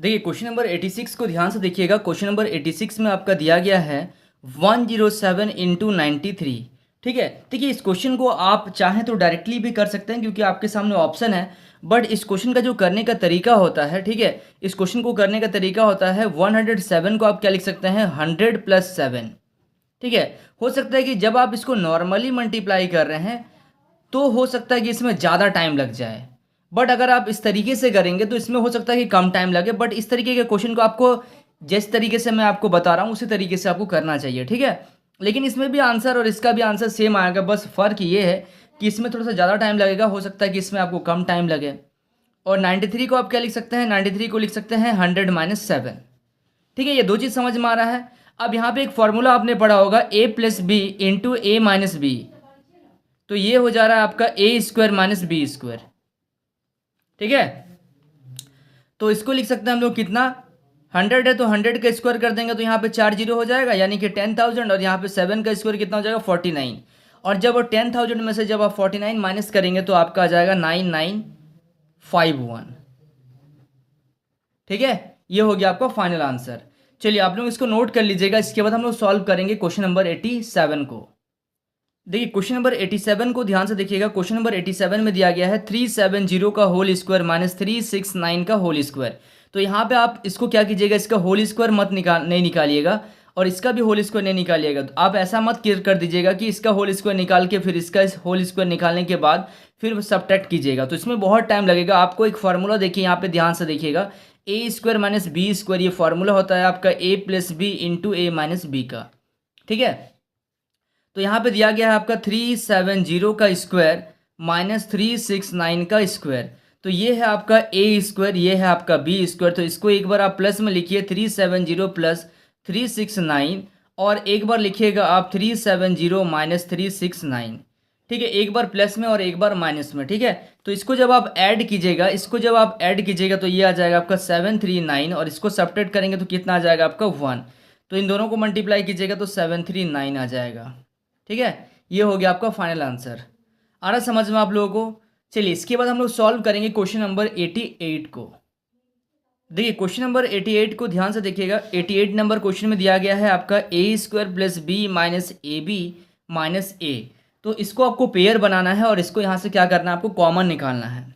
देखिए question number 86 को ध्यान से देखिएगा। क्वेश्चन नंबर 86 में आपका दिया गया है 107 इंटू 93। ठीक है, देखिए इस क्वेश्चन को आप चाहें तो डायरेक्टली भी कर सकते हैं क्योंकि आपके सामने ऑप्शन है। बट इस क्वेश्चन का जो करने का तरीका होता है, ठीक है, इस क्वेश्चन को करने का तरीका होता है 107 को आप क्या लिख सकते हैं 100 प्लस 7। ठीक है, हो सकता है कि जब आप इसको नॉर्मली मल्टीप्लाई कर रहे हैं तो हो सकता है कि इसमें ज़्यादा टाइम लग जाए। बट अगर आप इस तरीके से करेंगे तो इसमें हो सकता है कि कम टाइम लगे। बट इस तरीके के क्वेश्चन को आपको जिस तरीके से मैं आपको बता रहा हूँ उसी तरीके से आपको करना चाहिए। ठीक है, लेकिन इसमें भी आंसर और इसका भी आंसर सेम आएगा, बस फ़र्क ये है कि इसमें थोड़ा सा ज़्यादा टाइम लगेगा, हो सकता है कि इसमें आपको कम टाइम लगे। और 93 को आप क्या लिख सकते हैं, 93 को लिख सकते हैं 100 माइनस 7। ठीक है, ये दो चीज़ समझ में आ रहा है। अब यहाँ पे एक फॉर्मूला आपने पढ़ा होगा a plus B into A minus B, तो ये हो जा रहा है आपका ए स्क्वायर माइनस बी स्क्वायर। ठीक है, तो इसको लिख सकते हैं हम लोग कितना, 100 है तो 100 का स्क्वायर कर देंगे तो यहाँ पे 4 जीरो हो जाएगा यानी कि 10,000, और यहाँ पे 7 का स्क्वायर कितना हो जाएगा 49। और जब 10,000 में से जब आप 49 माइनस करेंगे तो आपका आ जाएगा 9951। ठीक है, ये हो गया आपका फाइनल आंसर। चलिए आप लोग इसको नोट कर लीजिएगा। इसके बाद हम लोग सॉल्व करेंगे क्वेश्चन नंबर 87 को। देखिए क्वेश्चन नंबर 87 को ध्यान से देखिएगा। क्वेश्चन नंबर 87 में दिया गया है 370 का होल स्क्वायर माइनस 369 का होल स्क्वायर। तो यहाँ पे आप इसको क्या कीजिएगा, इसका होल स्क्वायर मत नहीं निकालिएगा और इसका भी होल स्क्वायर नहीं निकालिएगा। तो आप ऐसा मत कर दीजिएगा कि इसका होल स्क्वायर निकाल के फिर इसका होल स्क्वायर निकालने के बाद फिर सब्ट्रैक्ट कीजिएगा, तो इसमें बहुत टाइम लगेगा। आपको एक फार्मूला देखिए, यहाँ पे ध्यान से देखिएगा, a square minus B square, ये फार्मूला होता है आपका ए plus B into A minus b का। ठीक है, तो यहाँ पे दिया गया है आपका 370 का स्क्वायर माइनस 369 का स्क्वायर। तो ये है आपका ए स्क्वायर, ये है आपका बी स्क्वायर। तो इसको एक बार आप प्लस में लिखिए 370 प्लस 369, और एक बार लिखिएगा आप 370 माइनस 369। ठीक है, एक बार प्लस में और एक बार माइनस में। ठीक है, तो इसको जब आप ऐड कीजिएगा, तो ये आ जाएगा आपका 739, और इसको सब्ट्रैक्ट करेंगे तो कितना आ जाएगा आपका 1। तो इन दोनों को मल्टीप्लाई कीजिएगा तो 739 आ जाएगा। ठीक है, ये हो गया आपका फाइनल आंसर। आ रहा समझ में आप लोगों को। चलिए इसके बाद हम लोग सॉल्व करेंगे क्वेश्चन नंबर 88 को। देखिए क्वेश्चन नंबर 88 को ध्यान से देखिएगा। 88 नंबर क्वेश्चन में दिया गया है आपका ए square plus b minus a b minus a. तो इसको आपको पेयर बनाना है और इसको यहाँ से क्या करना है, आपको कॉमन निकालना है।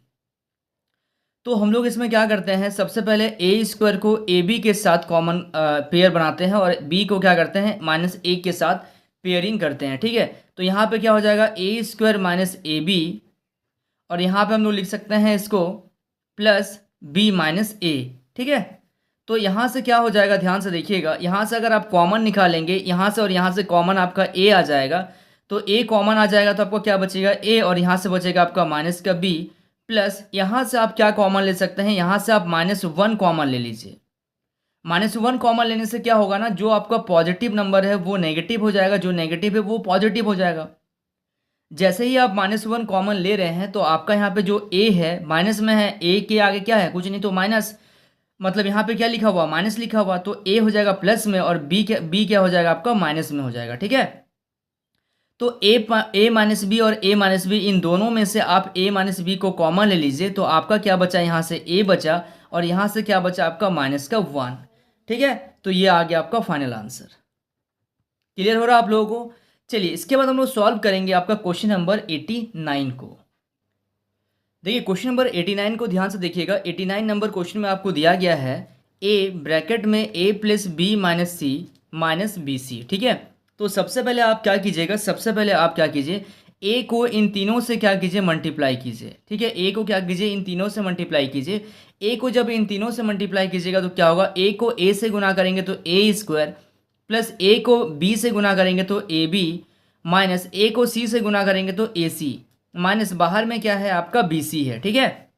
तो हम लोग इसमें क्या करते हैं, सबसे पहले ए स्क्वायर को ए बी के साथ कॉमन पेयर बनाते हैं और बी को क्या करते हैं माइनस ए के साथ पेयरिंग करते हैं। ठीक है, तो यहाँ पे क्या हो जाएगा a square minus a B, और यहाँ पे हम लोग लिख सकते हैं इसको प्लस बी माइनस ए। ठीक है, तो यहाँ से क्या हो जाएगा, ध्यान से देखिएगा, यहाँ से अगर आप कॉमन निकालेंगे, यहाँ से और यहाँ से कॉमन आपका ए आ जाएगा, तो ए कॉमन आ जाएगा तो आपको क्या बचेगा ए, और यहाँ से बचेगा आपका माइनस का बी, प्लस यहाँ से आप क्या कॉमन ले सकते हैं, यहाँ से आप -1 कॉमन ले लीजिए। -1 कॉमन लेने से क्या होगा ना, जो आपका पॉजिटिव नंबर है वो नेगेटिव हो जाएगा, जो नेगेटिव है वो पॉजिटिव हो जाएगा। जैसे ही आप -1 कॉमन ले रहे हैं तो आपका यहाँ पे जो ए है माइनस में है, ए के आगे क्या है, कुछ नहीं, तो माइनस, मतलब यहाँ पे क्या लिखा हुआ, माइनस लिखा हुआ, तो ए हो जाएगा प्लस में और बी क्या हो जाएगा आपका माइनस में हो जाएगा। ठीक है, तो ए माइनस बी और ए माइनस बी, इन दोनों में से आप ए माइनस बी को कॉमन ले लीजिए, तो आपका क्या बचा, यहाँ से ए बचा और यहाँ से क्या बचा आपका माइनस का 1। ठीक है, तो ये आ गया आपका फाइनल आंसर। क्लियर हो रहा है आप लोगों को। चलिए इसके बाद हम लोग सॉल्व करेंगे आपका क्वेश्चन नंबर 89 को। देखिए क्वेश्चन नंबर 89 को ध्यान से देखिएगा। 89 नंबर क्वेश्चन में आपको दिया गया है ए ब्रैकेट में ए प्लस बी माइनस सी माइनस बी सी। ठीक है, तो सबसे पहले आप क्या कीजिएगा, सबसे पहले आप क्या कीजिए, ए को इन तीनों से क्या कीजिए, मल्टीप्लाई कीजिए। ठीक है, ए को क्या कीजिए, इन तीनों से मल्टीप्लाई कीजिए। ए को जब इन तीनों से मल्टीप्लाई कीजिएगा तो क्या होगा, ए को ए से गुना करेंगे तो ए स्क्वायर, प्लस ए को बी से गुना करेंगे तो ए बी, माइनस ए को सी से गुना करेंगे तो ए सी, माइनस बाहर में क्या है आपका बी सी है। ठीक है,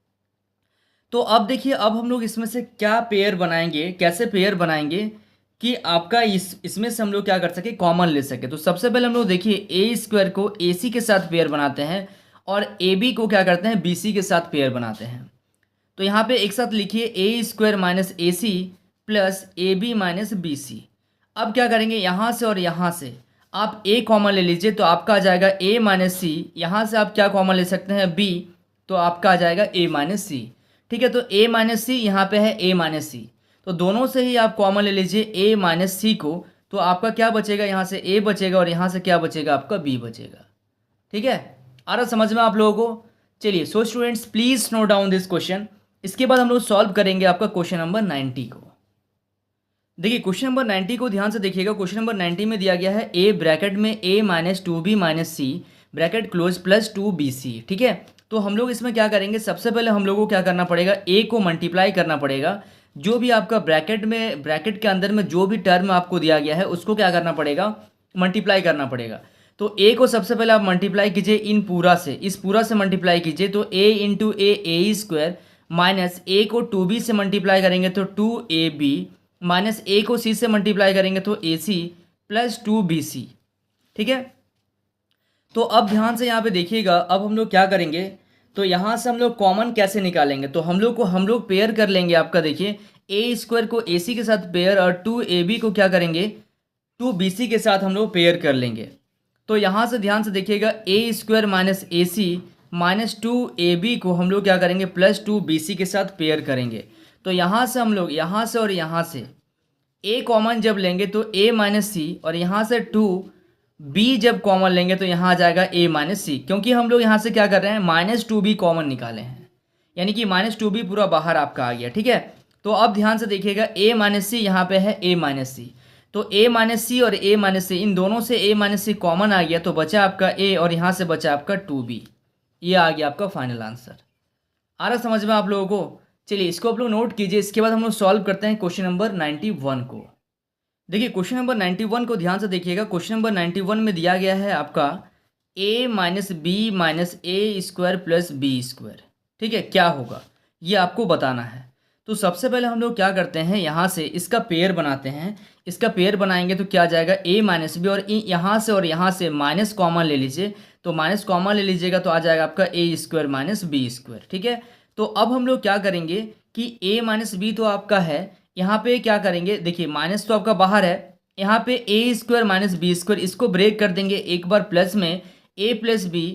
तो अब देखिए, अब हम लोग इसमें से क्या पेयर बनाएंगे, कैसे पेयर बनाएंगे कि आपका इसमें से हम लोग क्या कर सके, कॉमन ले सके। तो सबसे पहले हम लोग देखिए ए स्क्वायर को ए सी के साथ पेयर बनाते हैं और ए बी को क्या करते हैं बी सी के साथ पेयर बनाते हैं। तो यहाँ पे एक साथ लिखिए a square minus a c plus a b minus b c. अब क्या करेंगे, यहाँ से और यहाँ से आप ए कॉमन ले लीजिए, तो आपका आ जाएगा ए माइनस सी। यहाँ से आप क्या कॉमन ले सकते हैं बी, तो आपका आ जाएगा ए माइनस सी। ठीक है, तो ए माइनस सी यहाँ पे है ए माइनस सी, तो दोनों से ही आप कॉमन ले लीजिए a माइनस सी को, तो आपका क्या बचेगा, यहाँ से a बचेगा और यहाँ से क्या बचेगा, आपका b बचेगा। ठीक है, आ रहा समझ में आप लोगों को। चलिए so students please note down this question. इसके बाद हम लोग सॉल्व करेंगे आपका क्वेश्चन नंबर 90 को। देखिए क्वेश्चन नंबर 90 को ध्यान से देखिएगा। क्वेश्चन नंबर 90 में दिया गया है a ब्रैकेट में a minus 2b minus C bracket close plus 2bc। ठीक है, तो हम लोग इसमें क्या करेंगे, सबसे पहले हम लोगों को क्या करना पड़ेगा, a को मल्टीप्लाई करना पड़ेगा। जो भी आपका ब्रैकेट के अंदर में जो भी टर्म आपको दिया गया है उसको क्या करना पड़ेगा, मल्टीप्लाई करना पड़ेगा। तो a को सबसे पहले आप मल्टीप्लाई कीजिए इन पूरा से, इस पूरा से मल्टीप्लाई कीजिए, तो a into A square minus a को 2b से मल्टीप्लाई करेंगे तो 2ab माइनस a को c से मल्टीप्लाई करेंगे तो ac प्लस 2bc। ठीक है, तो अब ध्यान से यहाँ पे देखिएगा, अब हम लोग क्या करेंगे, तो यहाँ से हम लोग कॉमन कैसे निकालेंगे, तो हम लोग पेयर कर लेंगे। आपका देखिए ए स्क्वायर को AC के साथ पेयर और 2ab को क्या करेंगे, 2bc के साथ हम लोग पेयर कर लेंगे। तो यहाँ से ध्यान से देखिएगा a square minus AC minus 2ab को हम लोग क्या करेंगे, प्लस 2bc के साथ पेयर करेंगे। तो यहाँ से हम लोग यहाँ से और यहाँ से a कॉमन जब लेंगे तो a माइनस सी, और यहाँ से 2b जब कॉमन लेंगे तो यहाँ आ जाएगा a माइनस सी, क्योंकि हम लोग यहाँ से क्या कर रहे हैं, माइनस 2b कॉमन निकाले हैं, यानी कि माइनस 2b पूरा बाहर आपका आ गया। ठीक है, तो अब ध्यान से देखिएगा a माइनस सी यहाँ पे है a माइनस सी, तो a माइनस सी और a माइनस सी, इन दोनों से a माइनस सी कॉमन आ गया, तो बचा आपका a और यहाँ से बचा आपका 2b। ये आ गया आपका फाइनल आंसर। आ रहा समझ में आप लोगों को। चलिए इसको आप लोग नोट कीजिए। इसके बाद हम लोग सॉल्व करते हैं क्वेश्चन नंबर 91 को। देखिए क्वेश्चन नंबर 91 को ध्यान से देखिएगा। क्वेश्चन नंबर 91 में दिया गया है आपका a minus B minus A square plus B square. ठीक है, क्या होगा ये आपको बताना है। तो सबसे पहले हम लोग क्या करते हैं, यहाँ से इसका पेयर बनाते हैं। इसका पेयर बनाएंगे तो क्या आ जाएगा, a माइनस बी, और यहाँ से माइनस कॉमन ले लीजिए, तो माइनस कॉमन ले लीजिएगा तो आ जाएगा आपका a square minus B square. ठीक है, तो अब हम लोग क्या करेंगे कि a माइनस बी तो आपका है, यहाँ पे क्या करेंगे, देखिए माइनस तो आपका बाहर है, यहाँ पे a square minus B square, इसको ब्रेक कर देंगे एक बार प्लस में a plus B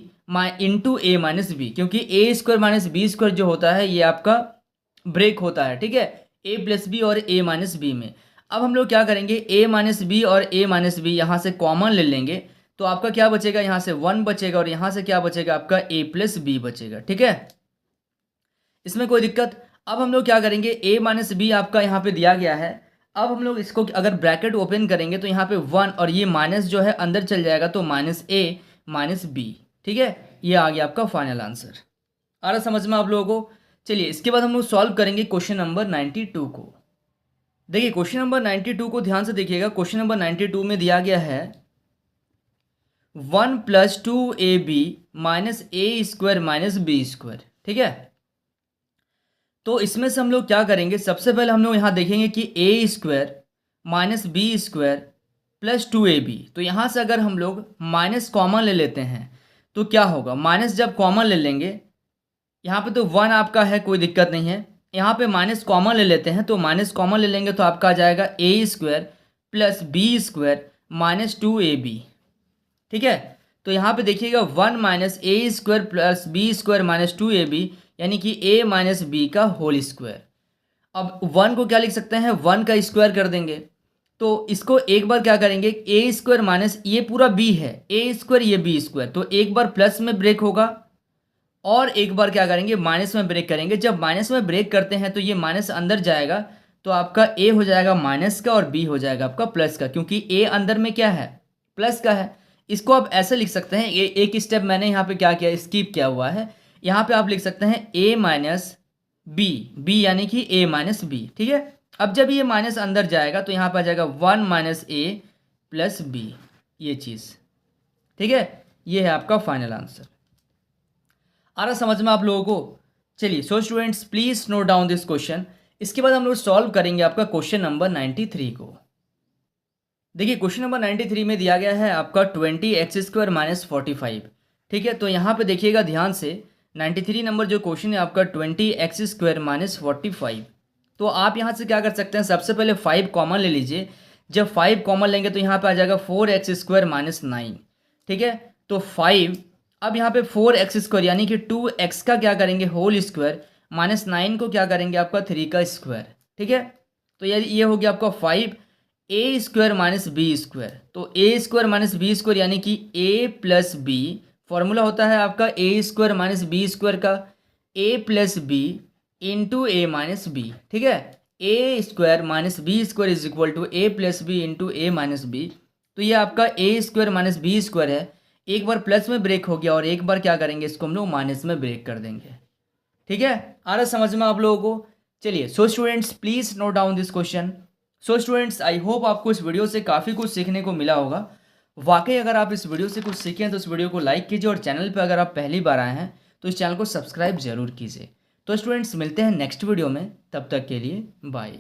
into A minus B, क्योंकि a square minus B square जो होता है ये आपका ब्रेक होता है। ठीक है, a प्लस बी और a माइनस बी में। अब हम लोग क्या करेंगे, a माइनस बी और a माइनस बी यहाँ से कॉमन ले लेंगे, तो आपका क्या बचेगा, यहाँ से 1 बचेगा और यहाँ से क्या बचेगा, आपका a प्लस बी बचेगा। ठीक है, इसमें कोई दिक्कत। अब हम लोग क्या करेंगे, a माइनस बी आपका यहाँ पे दिया गया है। अब हम लोग इसको अगर ब्रैकेट ओपन करेंगे तो यहाँ पे 1 और ये माइनस जो है अंदर चल जाएगा, तो माइनस a माइनस बी। ठीक है, ये आ गया आपका फाइनल आंसर। आ रहा समझ में आप लोगों को। चलिए इसके बाद हम लोग सॉल्व करेंगे क्वेश्चन नंबर 92 को। देखिए क्वेश्चन नंबर 92 को ध्यान से देखिएगा। क्वेश्चन नंबर 92 में दिया गया है 1 प्लस 2ab माइनस ए स्क्वायर माइनस बी स्क्वायर। ठीक है, तो इसमें से हम लोग क्या करेंगे, सबसे पहले हम लोग यहाँ देखेंगे कि a square minus B square plus 2ab। तो यहाँ से अगर हम लोग माइनस कॉमन ले लेते हैं तो क्या होगा, माइनस जब कॉमन ले लेंगे, यहाँ पे तो 1 आपका है, कोई दिक्कत नहीं है, यहाँ पे माइनस कॉमन ले लेते हैं, तो माइनस कॉमन ले लेंगे तो आपका आ जाएगा a square plus B square minus 2ab। ठीक है, तो यहाँ पे देखिएगा 1 माइनस ए square plus B square minus 2ab, यानी कि a माइनस बी का होल स्क्वायर। अब 1 को क्या लिख सकते हैं, 1 का स्क्वायर कर देंगे, तो इसको एक बार क्या करेंगे, ए स्क्वायर माइनस ये पूरा b है, ए स्क्वायर ये बी स्क्वायर, तो एक बार प्लस में ब्रेक होगा और एक बार क्या करेंगे, माइनस में ब्रेक करेंगे। जब माइनस में ब्रेक करते हैं तो ये माइनस अंदर जाएगा, तो आपका a हो जाएगा माइनस का और b हो जाएगा आपका प्लस का, क्योंकि a अंदर में क्या है, प्लस का है। इसको आप ऐसे लिख सकते हैं, एक स्टेप मैंने यहाँ पे क्या किया, स्किप किया हुआ है, यहाँ पे आप लिख सकते हैं a माइनस बी यानी कि a माइनस बी। ठीक है, अब जब ये माइनस अंदर जाएगा तो यहाँ पे आ जाएगा 1 माइनस a प्लस बी, ये चीज़। ठीक है, ये है आपका फाइनल आंसर। आ रहा समझ में आप लोगों को। चलिए so students please note down this question. इसके बाद हम लोग सॉल्व करेंगे आपका क्वेश्चन नंबर 93 को। देखिए क्वेश्चन नंबर 93 में दिया गया है आपका 20x स्क्वायर माइनस 45। ठीक है, तो यहाँ पे देखिएगा ध्यान से, 93 नंबर जो क्वेश्चन है आपका 20x स्क्वायर माइनस 45। तो आप यहाँ से क्या कर सकते हैं, सबसे पहले 5 कॉमन ले लीजिए। जब 5 कॉमन लेंगे तो यहाँ पे आ जाएगा 4x स्क्वायर माइनस 9। ठीक है, तो 5, अब यहाँ पे 4x स्क्वायर यानी कि 2x का क्या करेंगे, होल स्क्वायर, माइनस 9 को क्या करेंगे आपका 3 का स्क्वायर। ठीक है, तो ये हो गया आपका 5 a² माइनस b²। तो a² माइनस b² यानी कि a प्लस बी, फॉर्मूला होता है आपका a² माइनस b² का a plus B into A minus B. ठीक है, a² minus b² is equal to a plus B into A minus B. तो ये आपका a² माइनस b² है, एक बार प्लस में ब्रेक हो गया और एक बार क्या करेंगे, इसको हम लोग माइनस में ब्रेक कर देंगे। ठीक है, आ रहा समझ में आप लोगों को? चलिए, so students please note down this question. So students I hope आपको इस वीडियो से काफ़ी कुछ सीखने को मिला होगा। वाकई अगर आप इस वीडियो से कुछ सीखें तो इस वीडियो को लाइक कीजिए और चैनल पर अगर आप पहली बार आए हैं तो इस चैनल को सब्सक्राइब जरूर कीजिए। तो स्टूडेंट्स मिलते हैं नेक्स्ट वीडियो में, तब तक के लिए बाय।